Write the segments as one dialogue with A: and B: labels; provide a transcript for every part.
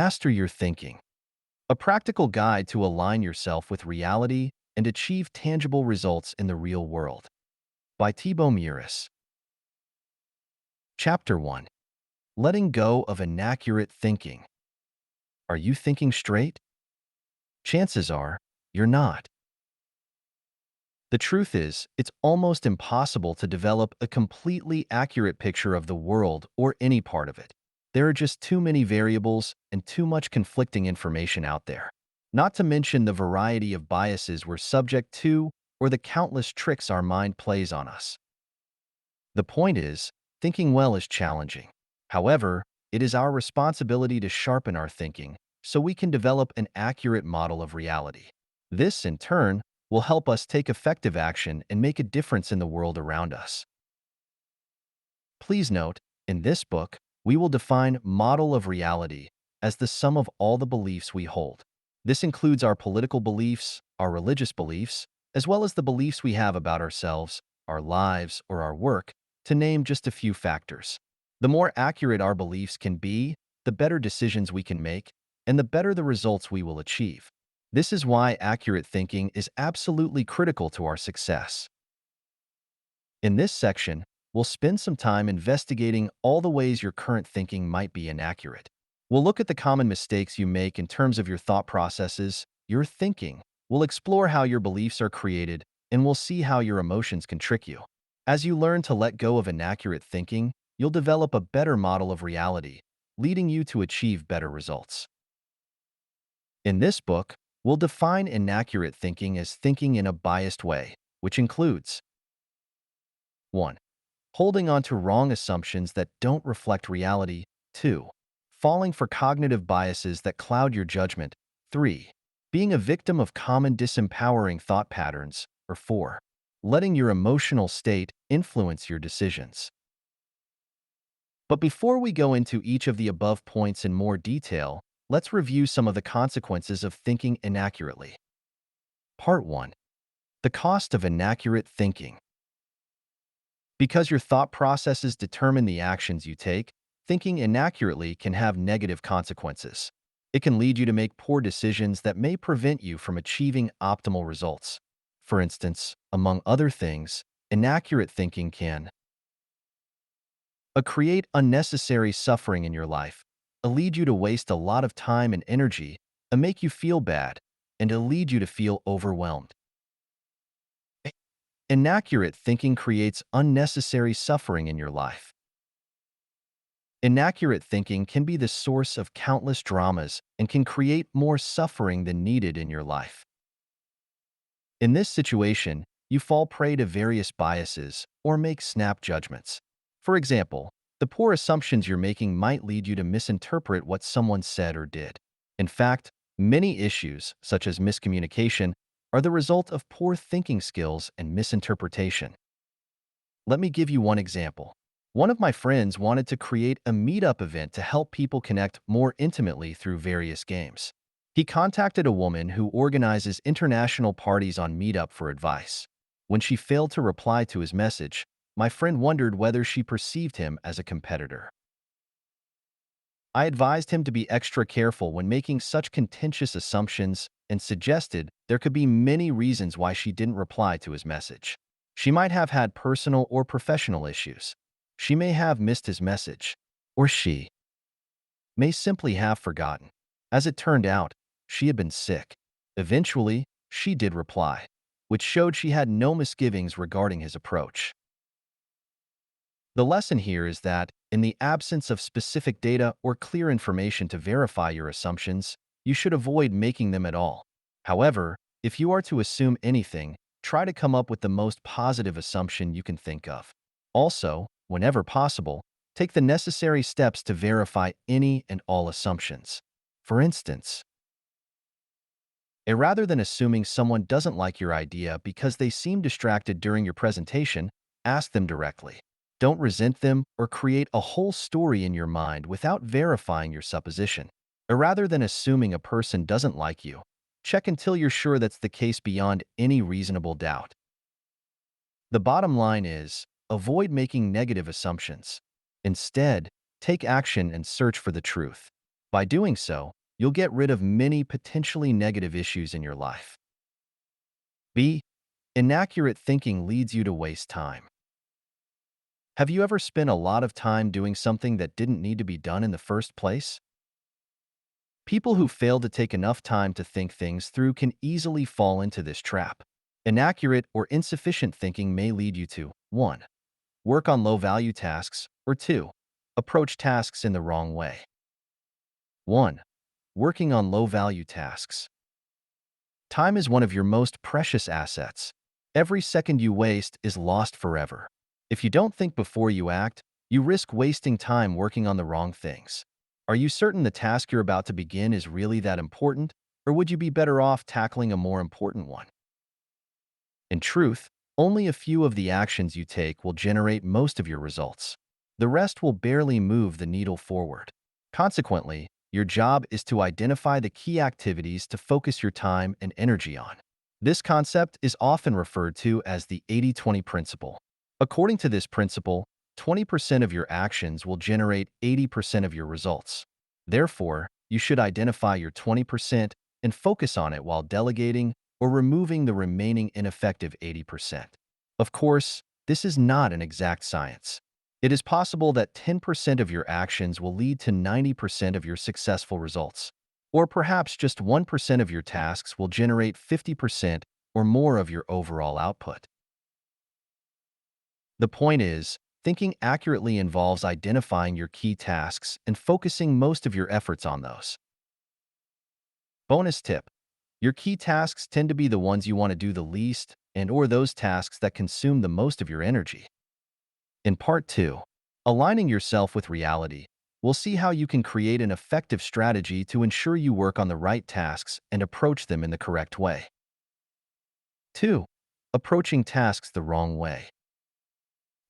A: Master your thinking. A practical guide to align yourself with reality and achieve tangible results in the real world. By Thibaut Meurisse. Chapter 1. Letting go of inaccurate thinking. Are you thinking straight? Chances are, you're not. The truth is, it's almost impossible to develop a completely accurate picture of the world or any part of it. There are just too many variables and too much conflicting information out there. Not to mention the variety of biases we're subject to or the countless tricks our mind plays on us. The point is, thinking well is challenging. However, it is our responsibility to sharpen our thinking so we can develop an accurate model of reality. This, in turn, will help us take effective action and make a difference in the world around us. Please note, in this book, we will define model of reality as the sum of all the beliefs we hold. This includes our political beliefs, our religious beliefs, as well as the beliefs we have about ourselves, our lives, or our work, to name just a few factors. The more accurate our beliefs can be, the better decisions we can make, and the better the results we will achieve. This is why accurate thinking is absolutely critical to our success. In this section, we'll spend some time investigating all the ways your current thinking might be inaccurate. We'll look at the common mistakes you make in terms of your thought processes, your thinking. We'll explore how your beliefs are created, and we'll see how your emotions can trick you. As you learn to let go of inaccurate thinking, you'll develop a better model of reality, leading you to achieve better results. In this book, we'll define inaccurate thinking as thinking in a biased way, which includes 1. Holding on to wrong assumptions that don't reflect reality. 2. Falling for cognitive biases that cloud your judgment. 3. Being a victim of common disempowering thought patterns. Or 4. Letting your emotional state influence your decisions. But before we go into each of the above points in more detail, let's review some of the consequences of thinking inaccurately. Part 1. The cost of inaccurate thinking. Because your thought processes determine the actions you take, thinking inaccurately can have negative consequences. It can lead you to make poor decisions that may prevent you from achieving optimal results. For instance, among other things, inaccurate thinking can create unnecessary suffering in your life, lead you to waste a lot of time and energy, make you feel bad, and lead you to feel overwhelmed. Inaccurate thinking creates unnecessary suffering in your life. Inaccurate thinking can be the source of countless dramas and can create more suffering than needed in your life. In this situation, you fall prey to various biases or make snap judgments. For example, the poor assumptions you're making might lead you to misinterpret what someone said or did. In fact, many issues, such as miscommunication, are the result of poor thinking skills and misinterpretation. Let me give you one example. One of my friends wanted to create a meetup event to help people connect more intimately through various games. He contacted a woman who organizes international parties on Meetup for advice. When she failed to reply to his message, my friend wondered whether she perceived him as a competitor. I advised him to be extra careful when making such contentious assumptions and suggested there could be many reasons why she didn't reply to his message. She might have had personal or professional issues. She may have missed his message, or she may simply have forgotten. As it turned out, she had been sick. Eventually, she did reply, which showed she had no misgivings regarding his approach. The lesson here is that, in the absence of specific data or clear information to verify your assumptions, you should avoid making them at all. However, if you are to assume anything, try to come up with the most positive assumption you can think of. Also, whenever possible, take the necessary steps to verify any and all assumptions. For instance, rather than assuming someone doesn't like your idea because they seem distracted during your presentation, ask them directly. Don't resent them or create a whole story in your mind without verifying your supposition. Rather than assuming a person doesn't like you, check until you're sure that's the case beyond any reasonable doubt. The bottom line is, avoid making negative assumptions. Instead, take action and search for the truth. By doing so, you'll get rid of many potentially negative issues in your life. B. Inaccurate thinking leads you to waste time. Have you ever spent a lot of time doing something that didn't need to be done in the first place? People who fail to take enough time to think things through can easily fall into this trap. Inaccurate or insufficient thinking may lead you to 1. Work on low-value tasks, or 2. Approach tasks in the wrong way. 1. Working on low-value tasks. Time is one of your most precious assets. Every second you waste is lost forever. If you don't think before you act, you risk wasting time working on the wrong things. Are you certain the task you're about to begin is really that important, or would you be better off tackling a more important one? In truth, only a few of the actions you take will generate most of your results. The rest will barely move the needle forward. Consequently, your job is to identify the key activities to focus your time and energy on. This concept is often referred to as the 80-20 principle. According to this principle, 20% of your actions will generate 80% of your results. Therefore, you should identify your 20% and focus on it while delegating or removing the remaining ineffective 80%. Of course, this is not an exact science. It is possible that 10% of your actions will lead to 90% of your successful results. Or perhaps just 1% of your tasks will generate 50% or more of your overall output. The point is, thinking accurately involves identifying your key tasks and focusing most of your efforts on those. Bonus tip: your key tasks tend to be the ones you want to do the least and/or those tasks that consume the most of your energy. In Part 2, Aligning Yourself with Reality, we'll see how you can create an effective strategy to ensure you work on the right tasks and approach them in the correct way. 2. Approaching tasks the wrong way.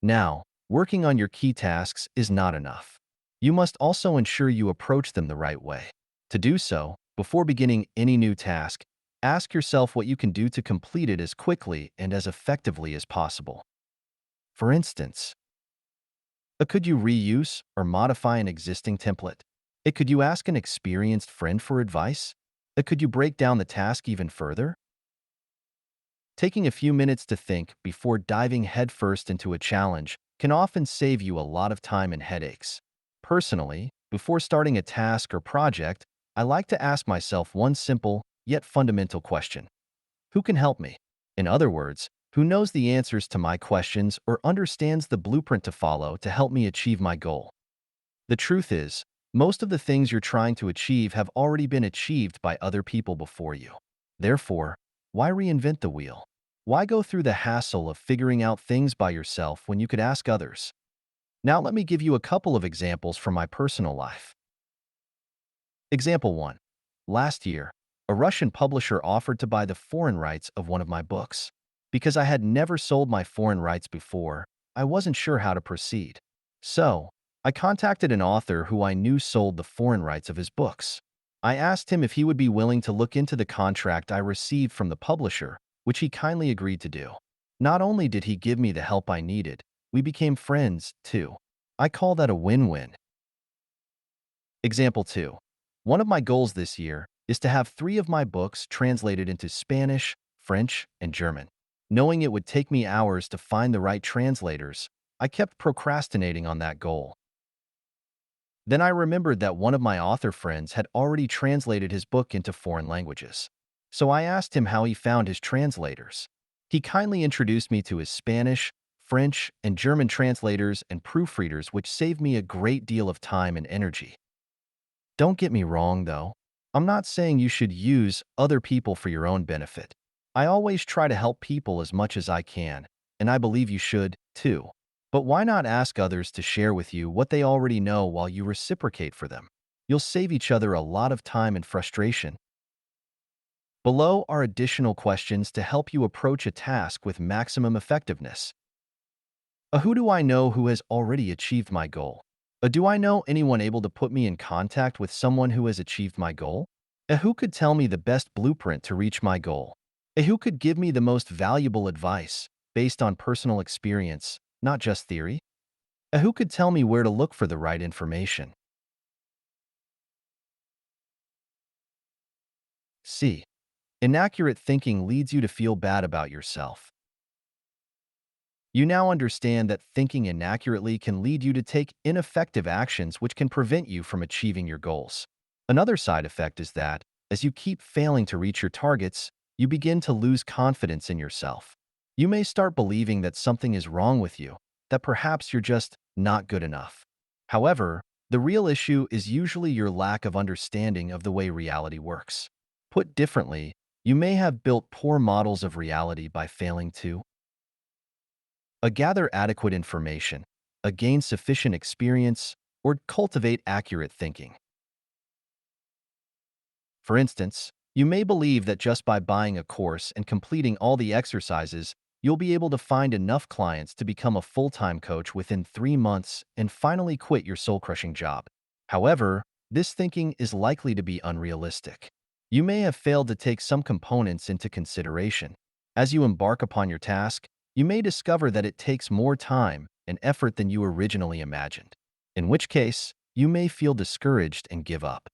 A: Now, working on your key tasks is not enough. You must also ensure you approach them the right way. To do so, before beginning any new task, ask yourself what you can do to complete it as quickly and as effectively as possible. For instance, could you reuse or modify an existing template? Could you ask an experienced friend for advice? Could you break down the task even further? Taking a few minutes to think before diving headfirst into a challenge can often save you a lot of time and headaches. Personally, before starting a task or project, I like to ask myself one simple yet fundamental question: who can help me? In other words, who knows the answers to my questions or understands the blueprint to follow to help me achieve my goal? The truth is, most of the things you're trying to achieve have already been achieved by other people before you. Therefore, why reinvent the wheel? Why go through the hassle of figuring out things by yourself when you could ask others? Now let me give you a couple of examples from my personal life. Example 1. Last year, a Russian publisher offered to buy the foreign rights of one of my books. Because I had never sold my foreign rights before, I wasn't sure how to proceed. So, I contacted an author who I knew sold the foreign rights of his books. I asked him if he would be willing to look into the contract I received from the publisher, which he kindly agreed to do. Not only did he give me the help I needed, we became friends, too. I call that a win-win. Example 2. One of my goals this year is to have 3 of my books translated into Spanish, French, and German. Knowing it would take me hours to find the right translators, I kept procrastinating on that goal. Then I remembered that one of my author friends had already translated his book into foreign languages. So I asked him how he found his translators. He kindly introduced me to his Spanish, French, and German translators and proofreaders, which saved me a great deal of time and energy. Don't get me wrong, though. I'm not saying you should use other people for your own benefit. I always try to help people as much as I can, and I believe you should, too. But why not ask others to share with you what they already know while you reciprocate for them? You'll save each other a lot of time and frustration. Below are additional questions to help you approach a task with maximum effectiveness. Who do I know who has already achieved my goal? Do I know anyone able to put me in contact with someone who has achieved my goal? Who could tell me the best blueprint to reach my goal? Who could give me the most valuable advice based on personal experience, not just theory? Who could tell me where to look for the right information? C. Inaccurate thinking leads you to feel bad about yourself. You now understand that thinking inaccurately can lead you to take ineffective actions which can prevent you from achieving your goals. Another side effect is that, as you keep failing to reach your targets, you begin to lose confidence in yourself. You may start believing that something is wrong with you, that perhaps you're just not good enough. However, the real issue is usually your lack of understanding of the way reality works. Put differently, you may have built poor models of reality by failing to gather adequate information, gain sufficient experience, or cultivate accurate thinking. For instance, you may believe that just by buying a course and completing all the exercises, you'll be able to find enough clients to become a full-time coach within 3 months and finally quit your soul-crushing job. However, this thinking is likely to be unrealistic. You may have failed to take some components into consideration. As you embark upon your task, you may discover that it takes more time and effort than you originally imagined, in which case, you may feel discouraged and give up.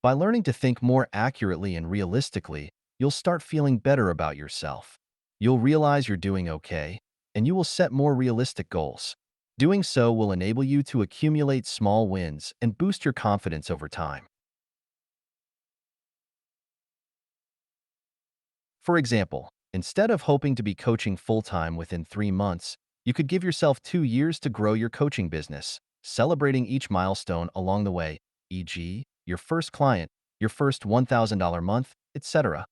A: By learning to think more accurately and realistically, you'll start feeling better about yourself. You'll realize you're doing okay, and you will set more realistic goals. Doing so will enable you to accumulate small wins and boost your confidence over time. For example, instead of hoping to be coaching full-time within 3 months, you could give yourself 2 years to grow your coaching business, celebrating each milestone along the way, e.g., your first client, your first $1,000 month, etc.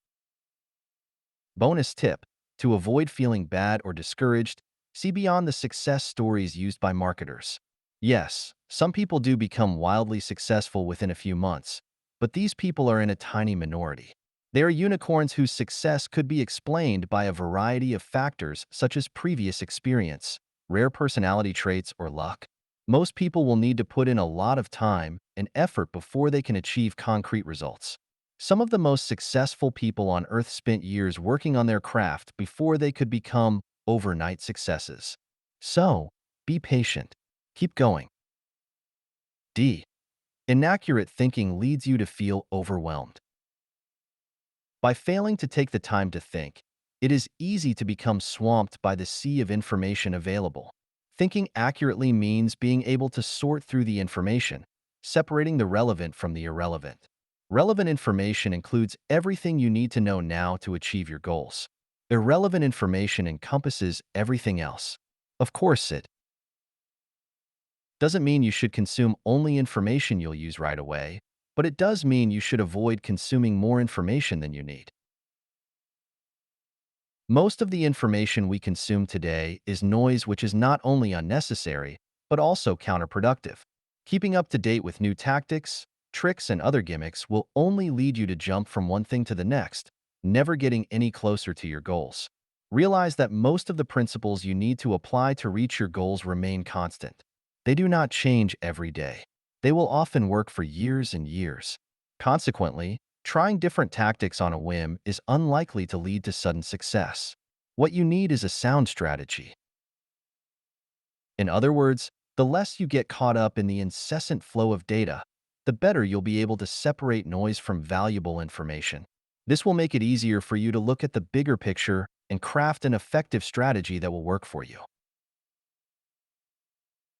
A: Bonus tip: to avoid feeling bad or discouraged, see beyond the success stories used by marketers. Yes, some people do become wildly successful within a few months, but these people are in a tiny minority. They are unicorns whose success could be explained by a variety of factors such as previous experience, rare personality traits, or luck. Most people will need to put in a lot of time and effort before they can achieve concrete results. Some of the most successful people on Earth spent years working on their craft before they could become overnight successes. So, be patient. Keep going. D. Inaccurate thinking leads you to feel overwhelmed. By failing to take the time to think, it is easy to become swamped by the sea of information available. Thinking accurately means being able to sort through the information, separating the relevant from the irrelevant. Relevant information includes everything you need to know now to achieve your goals. Irrelevant information encompasses everything else. Of course, it doesn't mean you should consume only information you'll use right away, but it does mean you should avoid consuming more information than you need. Most of the information we consume today is noise which is not only unnecessary, but also counterproductive. Keeping up to date with new tactics, tricks, and other gimmicks will only lead you to jump from one thing to the next, never getting any closer to your goals. Realize that most of the principles you need to apply to reach your goals remain constant. They do not change every day. They will often work for years and years. Consequently, trying different tactics on a whim is unlikely to lead to sudden success. What you need is a sound strategy. In other words, the less you get caught up in the incessant flow of data, the better you'll be able to separate noise from valuable information. This will make it easier for you to look at the bigger picture and craft an effective strategy that will work for you.